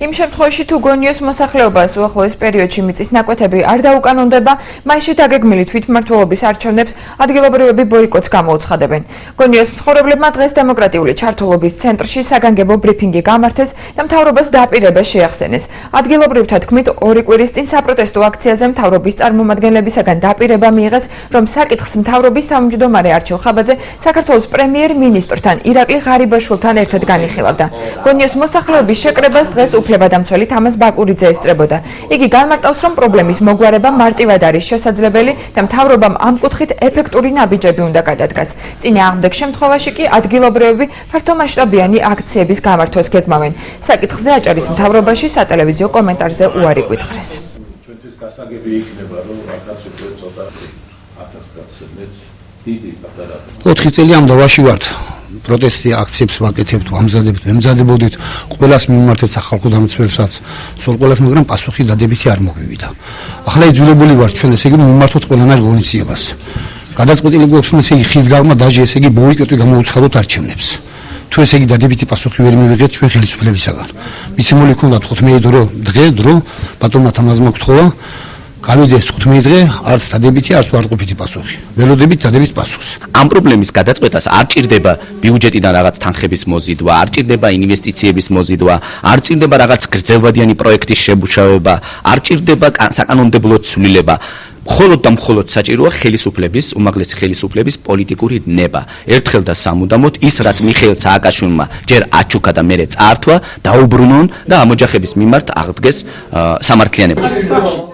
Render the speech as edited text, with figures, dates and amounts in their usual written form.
იმ შემთხვევაში თუ გონიოს მოსახლეობას უახლოეს პერიოდში მიწის ნაკვეთები არ დაუკანონდება, მაშინ დაგეგმილი თვითმმართველობის არჩევნებს ადგილობრივები ბოიკოტს გამოუცხადებენ. გონიოს მცხოვრებლებმა დღეს დემოკრატიული ჩართულობის ცენტრში საგანგებო ბრიფინგი გამართეს და მთავრობას დაპირება შეახსენეს. ადგილობრივთა თქმით, 2 კვირის წინ საპროტესტო აქციაზე მთავრობის წარმომადგენლებისაგან დაპირება მიიღეს, რომ საკითხს მთავრობის თავმჯდომარე არჩილ ხაბაძე საქართველოს პრემიერ-მინისტრთან ირაკლი ღარიბაშვილთან ერთად განიხილავდა. გონიოს მოსახლეობის შეკრებას დღეს უფლებადამცველი თამაზ ბაკურიძე ესწრებოდა. იგი განმარტავს, რომ პრობლემის მოგვარება მარტივად არის შესაძლებელი და მთავრობამ ამ კუთხით ეფექტური ნაბიჯები უნდა გადადგას. წინააღმდეგ შემთხვევაში კი ადგილობრივები ფართომასშტაბიანი აქციების გამართვას გეგმავენ. საკითხზე აჭარის მთავრობაში სატელევიზიო კომენტარზე უარი ეკითხეს. ჩვენთვის გასაგები იქნება, რომ რაკაც უკვე ცოტა 1000 კაცს დიდი პატარა 4 წელი ამ დავაში ვართ. პროტესტი აქციებს ვაკეთებთ, ვამზადებთ, ვემზადებოდით, ყველას მიმართეთ სახალხო დამცველსაც, სულ ყველას, მაგრამ პასუხი დადებითი არ მოგვივიდა. ახლა იძულებული ვართ ჩვენ ესე იგი მიმართოთ ყველანაირ ღონისძიებას. გადაწყვეტილი გვაქვს რომ ესე იგი ხიდგალმა დაჟე ესე იგი ბოიკოტი გამოუცხადოთ არჩევნებს. თუ ესე იგი დადებითი პასუხი ვერ მივიღეთ ჩვენ ხელისუფლებისაგან. მიცემული ქონდათ 15 დრო, ბატონმა თამაზმა გთხოვა გავიდეს 15 დღე, არც დადებითი, არც უარყოფითი პასუხი. ველოდებით დადებით პასუხს. ამ პრობლემის გადაწყვეტას არ ჭირდება ბიუჯეტიდან რაღაც თანხების მოზიდვა, არ ჭირდება ინვესტიციების მოზიდვა, არ ჭირდება რაღაც გრძელვადიანი პროექტის შემუშავება, არ ჭირდება საკანონმდებლო ცვლილება. მხოლოდ და მხოლოდ საჭიროა ხელისუფლების, უმაღლესი ხელისუფლების პოლიტიკური ნება. ერთხელ და სამუდამოდ ის, რაც მიხეილ სააკაშვილმა ჯერ აჩუქა და მერე წაართვა, დაუბრუნონ და ამ ოჯახების მიმართ აღდგეს სამართლიანობა.